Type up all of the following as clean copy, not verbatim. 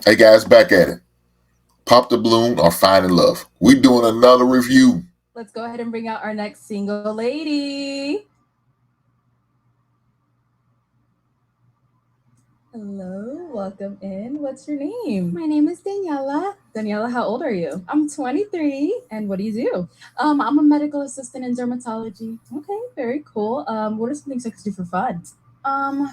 Hey guys, back at it. Pop the balloon or find in love. We doing another review. Let's go ahead and bring out our next single lady. Hello, welcome in. What's your name? My name is Daniela. Daniela, how old are you? I'm 23. And what do you do? I'm a medical assistant in dermatology. Okay, very cool. What are some things I could do for fun?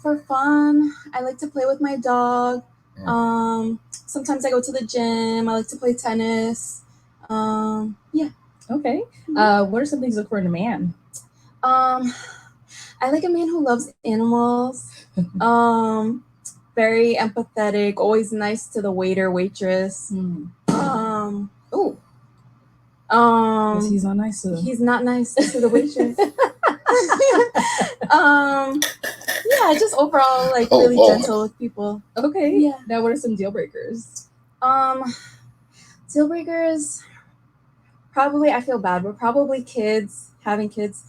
For fun, I like to play with my dog. Mm. Sometimes I go to the gym. I like to play tennis. Yeah. Okay. What are some things you look for in a man? Um, I like a man who loves animals. Very empathetic. Always nice to the waiter, waitress. Oh, he's not nice to them. He's not nice to the waitress. Yeah, just overall like really gentle with people. Okay. Yeah. Now, what are some deal breakers? Deal breakers. Probably I feel bad, but probably kids, having kids.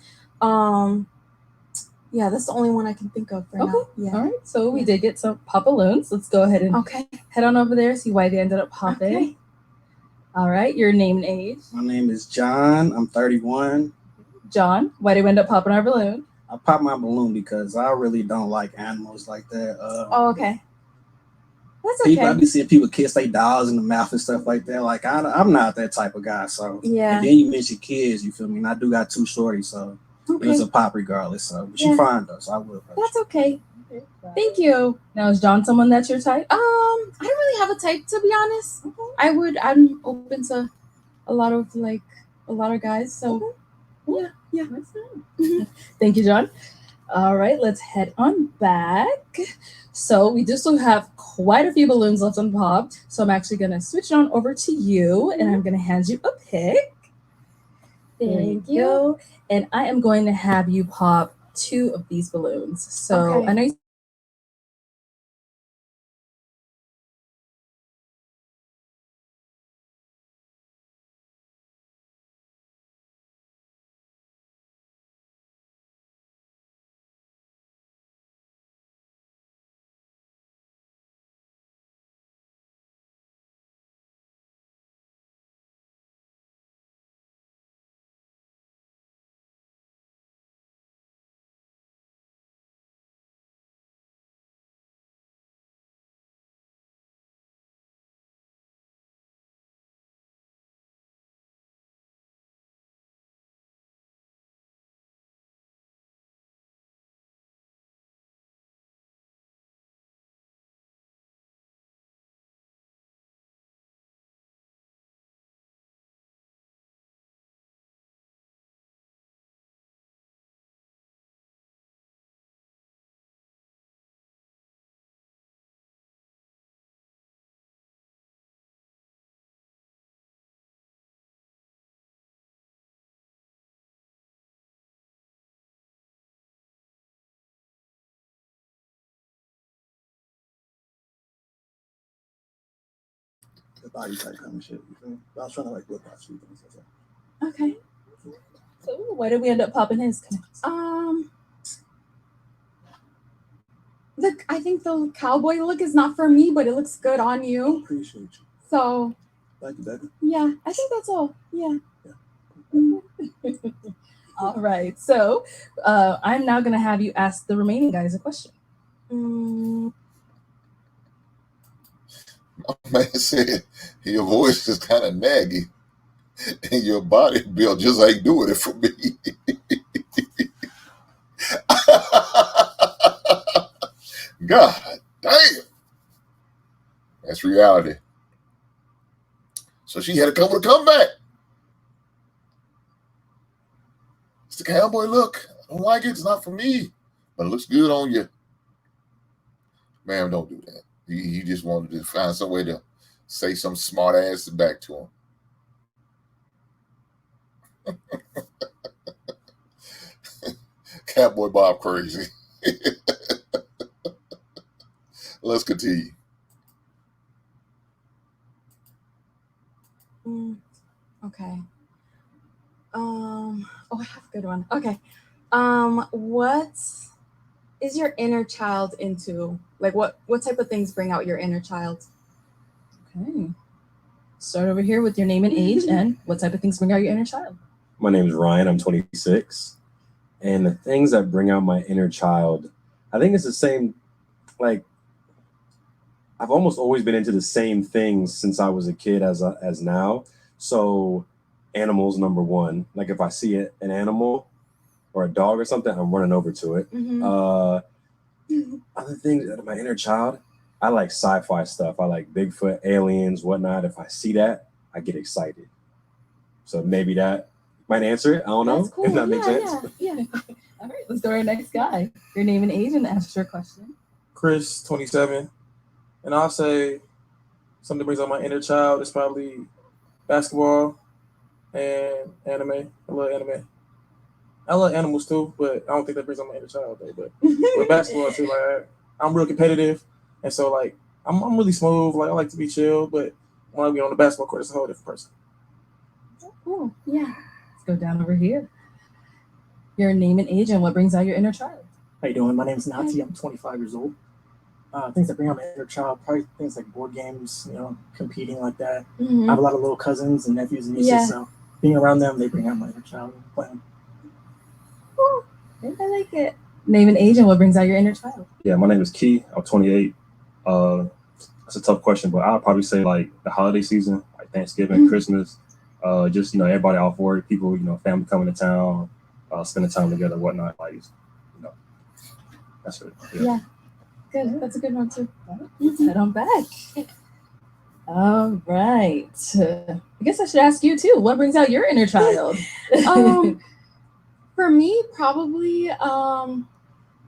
Yeah, that's the only one I can think of right now. Yeah. All right. So we did get some pop balloons. Let's go ahead and head on over there, see why they ended up popping. Okay. All right. Your name and age? My name is John. I'm 31. John, why did we end up popping our balloon? I popped my balloon because I really don't like animals like that. Okay. That's okay. I be seeing people kiss their dogs in the mouth and stuff like that. Like I'm not that type of guy. So yeah. And then you mentioned kids. You feel me? And I do got 2 shorties, so it was a pop regardless. So but she fine though, so I will. That's okay. Thank you. Now, is John someone that's your type? I don't really have a type, to be honest. I'm open to a lot of guys. So yeah. Thank you, John. All right, let's head on back. So we do still have quite a few balloons left unpopped. So I'm actually gonna switch it on over to you, and I'm gonna hand you a pick. Thank you. And I am going to have you pop 2 of these balloons. So I know you said you like animals. So what type of animals do you like? The body type kind of shit. You feel me? But I was trying to like whip out sweet things. Okay. So why did we end up popping his? I think the cowboy look is not for me, but it looks good on you. Appreciate you. So. Thank you, baby. Yeah, I think that's all. Yeah. All right. So I'm now going to have you ask the remaining guys a question. My man said your voice is kind of naggy, and your body build just ain't doing it for me. God damn. That's reality. So she had to come with a comeback. It's the cowboy look. I don't like it. It's not for me. But it looks good on you. Ma'am, don't do that. He just wanted to find some way to say some smart ass back to him. Cowboy Bob crazy. Let's continue. Okay. Oh, I have a good one. Okay. What is your inner child into? Like what type of things bring out your inner child? Okay. Start over here with your name and age and what type of things bring out your inner child. My name is Ryan. I'm 26. And the things that bring out my inner child, I think it's the same, like, I've almost always been into the same things since I was a kid as now. So animals, number one. Like if I see an animal or a dog or something, I'm running over to it. Other things that are my inner child, I like sci-fi stuff. I like Bigfoot, aliens, whatnot. If I see that, I get excited. So maybe that might answer it. I don't know That's cool. if that makes sense. Yeah. All right, let's go to our next guy. Your name and age and ask your question. Chris, 27. And I'll say something that brings out my inner child is probably basketball and anime. I love anime. I love animals too, but I don't think that brings out my inner child though. But with basketball too, like I'm real competitive, and so like I'm really smooth. Like I like to be chill, but when I be on the basketball court, it's a whole different person. Cool. Yeah. Let's go down over here. Your name and age and what brings out your inner child. How you doing? My name is Nati. I'm 25 years old. Things that bring out my inner child, probably things like board games, competing like that. I have a lot of little cousins and nephews and nieces, so being around them, they bring out my inner child and playing. Cool. I like it. Name and age and what brings out your inner child. Yeah, my name is Key. I'm 28. That's a tough question, but I'll probably say like the holiday season, like Thanksgiving, Christmas, just everybody off work, people, family coming to town, spending time together, whatnot. Like, that's it. Yeah. Good. That's a good one too. Let's head on back. All right. I guess I should ask you too. What brings out your inner child? For me, probably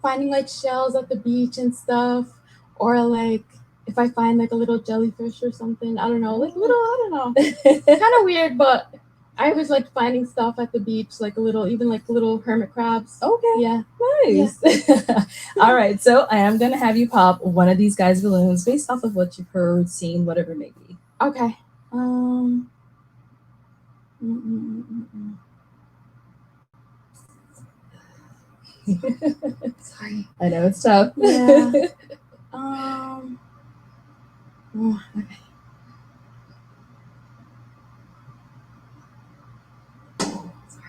finding like shells at the beach and stuff, or like if I find like a little jellyfish or something. I don't know, like little. I don't know. It's kind of weird, but I always like finding stuff at the beach, like even little hermit crabs. Okay. Yeah. Nice. Yeah. All right. So I am going to have you pop one of these guys' balloons based off of what you've heard, seen, whatever it may be. Okay. Sorry. I know it's tough. Yeah. Okay.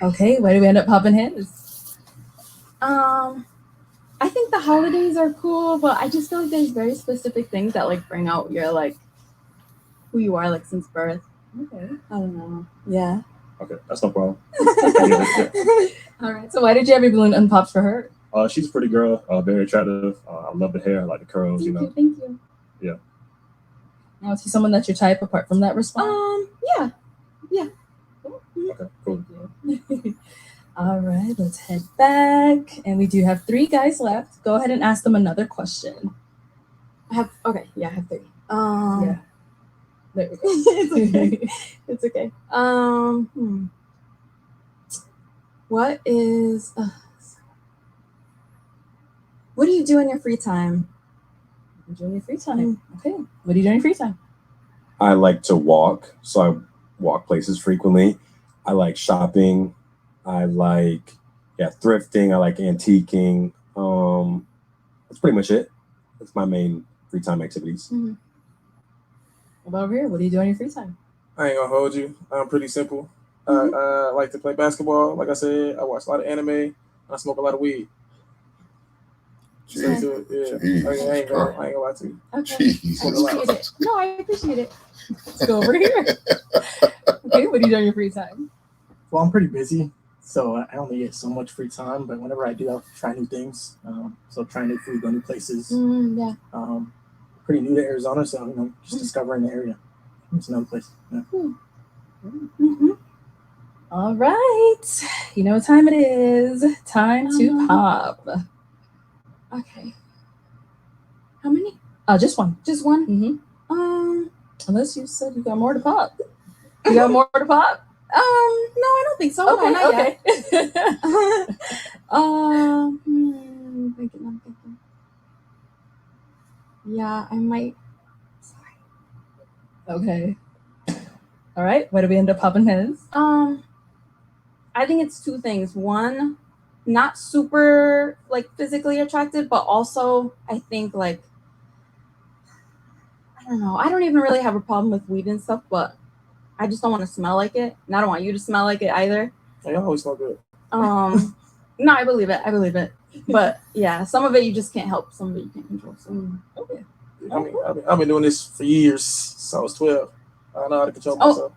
Okay. Why do we end up popping his? I think the holidays are cool, but I just feel like there's very specific things that like bring out your like who you are like since birth. Okay. I don't know. Yeah. Okay, that's no problem. All right. So why did you have your balloon unpopped for her? She's a pretty girl, very attractive. I love the hair, I like the curls, Thank you. Yeah. Now, is he someone that you type apart from that response? Yeah. Okay, cool. All right, let's head back. And we do have 3 guys left. Go ahead and ask them another question. I have 3. Yeah. There we go. It's okay. It's okay. What do you do in your free time? Enjoy your free time. Okay. What do you do in your free time? I like to walk, so I walk places frequently. I like shopping. I like thrifting. I like antiquing. That's pretty much it. That's my main free time activities. What about over here? What do you do in your free time? I ain't gonna hold you. I'm pretty simple. I like to play basketball. Like I said, I watch a lot of anime. And I smoke a lot of weed. Jeez. So, yeah. Jesus I ain't gonna lie to you. Okay. Jesus Appreciate it. Christ. No, I appreciate it. Let's go over here. Okay, what do you do in your free time? Well, I'm pretty busy, so I only get so much free time. But whenever I do, I'll try new things. So try new food, go new places. Yeah. Pretty new to Arizona, so just discovering the area. It's another place. Yeah. All right. You know what time it is. Time to pop. Okay. How many? Just one. Just one? Mm-hmm. Unless you said you got more to pop. You got more to pop? No, I don't think so. Okay, No, not okay. yet. I'm thinking. Yeah, I might. Okay. All right. Why do we end up popping his? I think it's 2 things. One, not super like physically attractive, but also I think like I don't know. I don't even really have a problem with weed and stuff, but I just don't want to smell like it, and I don't want you to smell like it either. Hey, y'all always smell good. No, I believe it. But yeah, some of it you just can't help. Some of it you can't control. So okay. I mean, I've been doing this for years since I was 12. I know how to control myself.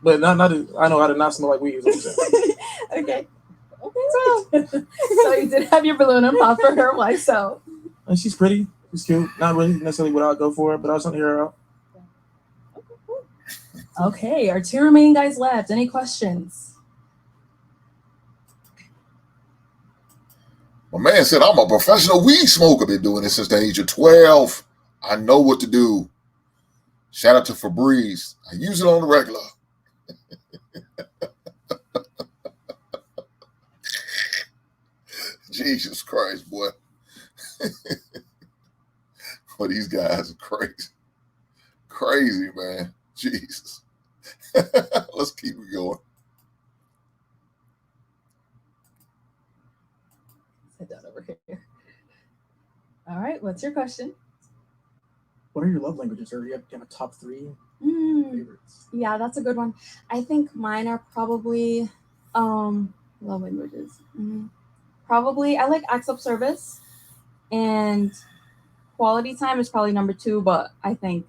But I know how to not smell like weed. Is what I'm saying. Okay. So you did have your balloon and pop for her. Why so? And she's pretty. She's cute. Not really necessarily what I'd go for, but I was trying to hear her out. Okay, our 2 remaining guys left. Any questions? My man said, I'm a professional weed smoker. Been doing this since the age of 12. I know what to do. Shout out to Febreze. I use it on the regular. Jesus Christ, boy. Well, these guys are crazy. Crazy, man. Jesus. Let's keep it going. Head down over here. All right, what's your question? What are your love languages? Or do you have a top 3 favorites? Yeah, that's a good one. I think mine are probably love languages. Probably I like acts of service, and quality time is probably number 2, but I think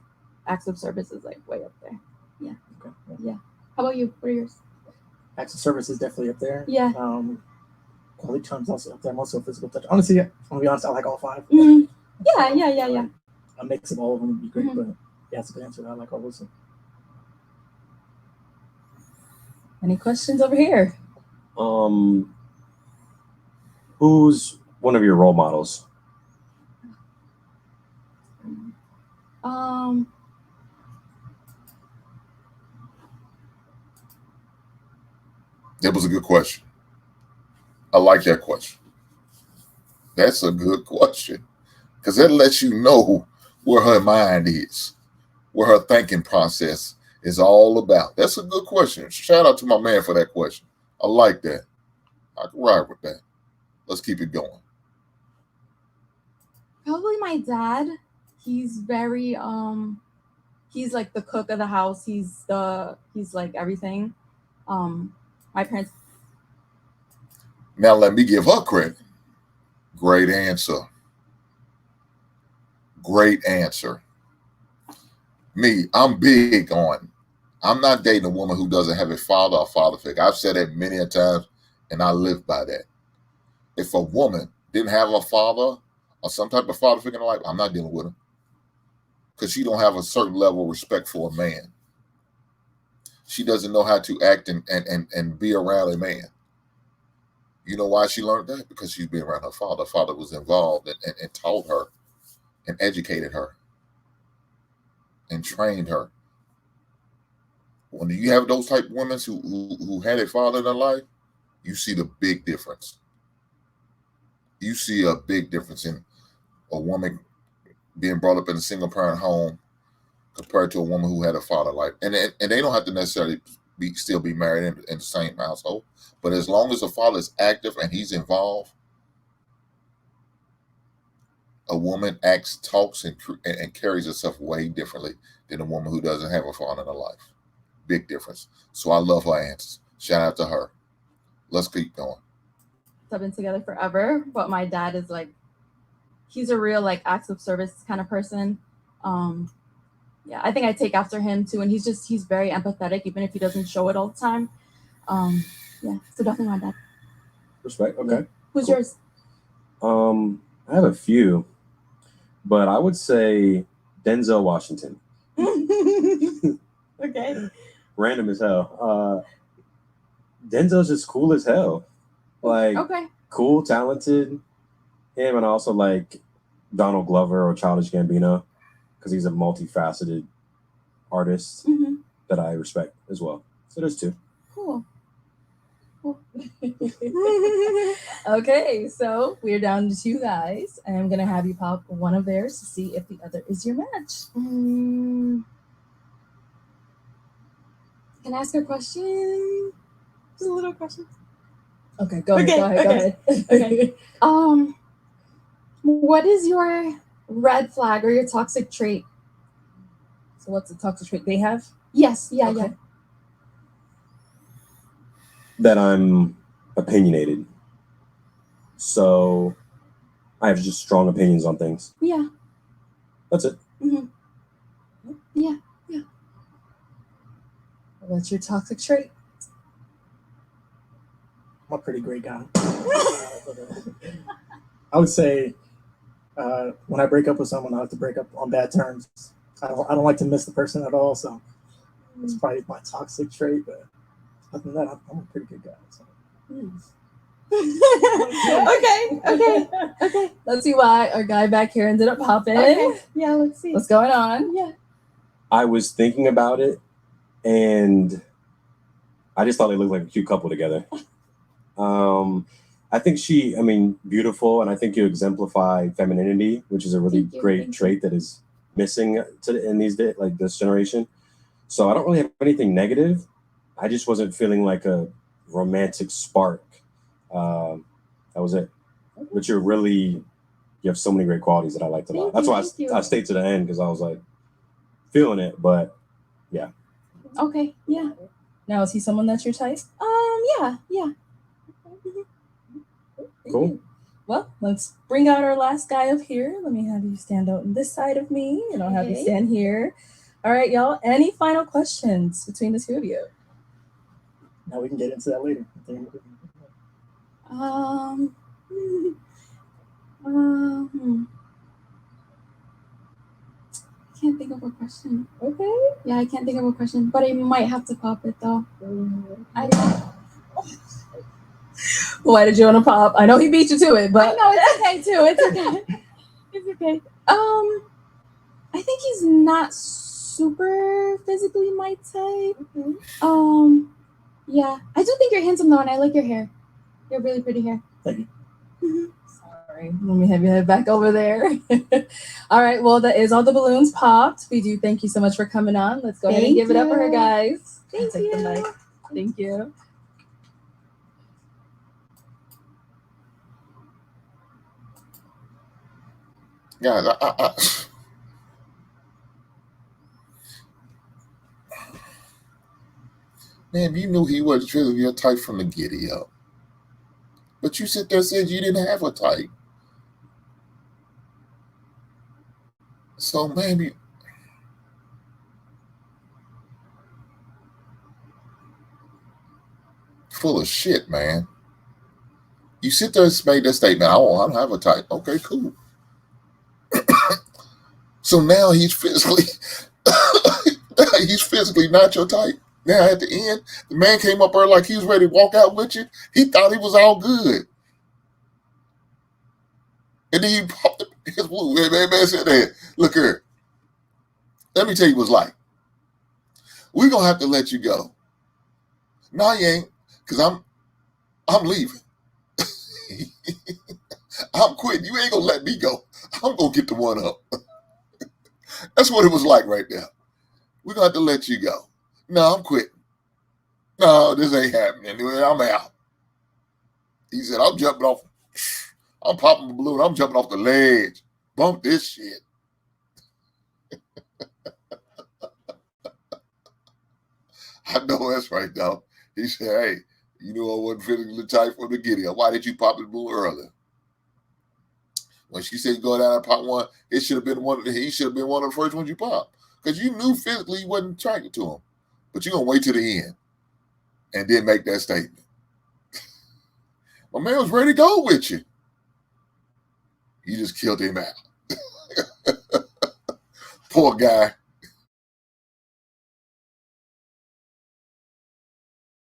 acts of service is like way up there. Yeah. Okay. Yeah. How about you? What are yours? Acts of service is definitely up there. Yeah. Quality time is also up there. I'm also a physical touch. Honestly, I'm gonna be honest, I like all 5. Yeah. A mix of all of them would be great, but yeah, that's a good answer. I like all those. Any questions over here? Who's one of your role models? That was a good question. I like that question. That's a good question. Because that lets you know where her mind is, where her thinking process is all about. That's a good question. Shout out to my man for that question. I like that. I can ride with that. Let's keep it going. Probably my dad. He's very he's like the cook of the house. He's like everything. My parents. Now let me give her credit. Great answer. Great answer. Me, I'm big on, I'm not dating a woman who doesn't have a father or father figure. I've said that many a times, and I live by that. If a woman didn't have a father or some type of father figure in her life, I'm not dealing with her. Because she don't have a certain level of respect for a man. She doesn't know how to act and be around a man. You know why she learned that? Because she's been around her father. Her father was involved and taught her and educated her and trained her. When you have those type of women who had a father in their life, you see the big difference. You see a big difference in a woman being brought up in a single parent home compared to a woman who had a father life. And they don't have to necessarily still be married in the same household. But as long as the father is active and he's involved, a woman acts, talks, and carries herself way differently than a woman who doesn't have a father in her life. Big difference. So I love her answers. Shout out to her. Let's keep going. I've been together forever, but my dad is like, he's a real like acts of service kind of person. Yeah, I think I take after him too, and he's very empathetic, even if he doesn't show it all the time. Yeah, so definitely my dad. Respect. Okay. Yeah. Who's Cool. yours? I have a few, but I would say Denzel Washington. Okay. Random as hell. Denzel's just cool as hell. Like, Okay. cool, talented. Him, and also like Donald Glover or Childish Gambino, because he's a multifaceted artist that I respect as well. So there's 2. Cool. Okay, so we're down to 2 guys, and I'm gonna have you pop one of theirs to see if the other is your match. Can I ask a question? Just a little question. Okay, go ahead. Okay. What is your red flag or your toxic trait? So what's the toxic trait they have? Yes, yeah, Okay. That I'm opinionated. So I have just strong opinions on things. yeah. That's it. Hmm. Yeah. What's your toxic trait? I'm a pretty great guy. I would say when I break up with someone, I have to break up on bad terms. I don't like to miss the person at all, so it's probably my toxic trait. But other than that, I'm a pretty good guy. So. Okay. Let's see why our guy back here ended up popping. Okay. Yeah, let's see. What's going on? Yeah. I was thinking about it, and I just thought they looked like a cute couple together. I think beautiful, and I think you exemplify femininity, which is a really Thank you, great thank you. trait that is missing in these days, like this generation. So I don't really have anything negative. I just wasn't feeling like a romantic spark. That was it. But you have so many great qualities that I liked a lot. Thank That's you, why I stayed to the end, because I was like feeling it. But Okay. Yeah. Now, is he someone that's your type? Yeah. cool. Well, let's bring out our last guy up here. Let me have you stand out on this side of me, and I'll have you Okay. stand here. All right, y'all. Any final questions between the two of you? Now we can get into that later. I can't think of a question. Okay. Yeah, I can't think of a question, but I might have to pop it though. Why did you want to pop? I know he beat you to it, I but know it's okay too. It's okay. It's okay. I think he's not super physically my type. Yeah, I do think you're handsome though, and I like your hair. You have really pretty hair. Thank you. Sorry, let me have you head back over there. All right, well, that is all the balloons popped. We do thank you so much for coming on. Let's go ahead and Thank give it up for her, you. guys. Thank Take the you. mic. Thank you. Guys, man, you knew he wasn't really your type from the giddy up. But you sit there and said you didn't have a type. So maybe full of shit, man. You sit there and made that statement, I don't have a type. Okay, cool. So now he's physically not your type. Now at the end, the man came up there like he was ready to walk out with you. He thought he was all good. And then he popped his blue. Man said that, look here. Let me tell you what it's like. We're gonna have to let you go. No, you ain't, because I'm leaving. I'm quitting. You ain't gonna let me go. I'm gonna get the one up. That's what it was like right there. We're gonna have to let you go. No, I'm quitting. No, this ain't happening. I'm out. He said, I'm jumping off. I'm popping the balloon. I'm jumping off the ledge. Bump this shit. I know that's right, though. He said, hey, you know I wasn't physically tight for the giddy up. Why did you pop the balloon earlier? When she said go down and pop one, he should have been one of the first ones you popped. Because you knew physically you wasn't attracted to him. But you're going to wait to the end and then make that statement. My man was ready to go with you. You just killed him out. Poor guy.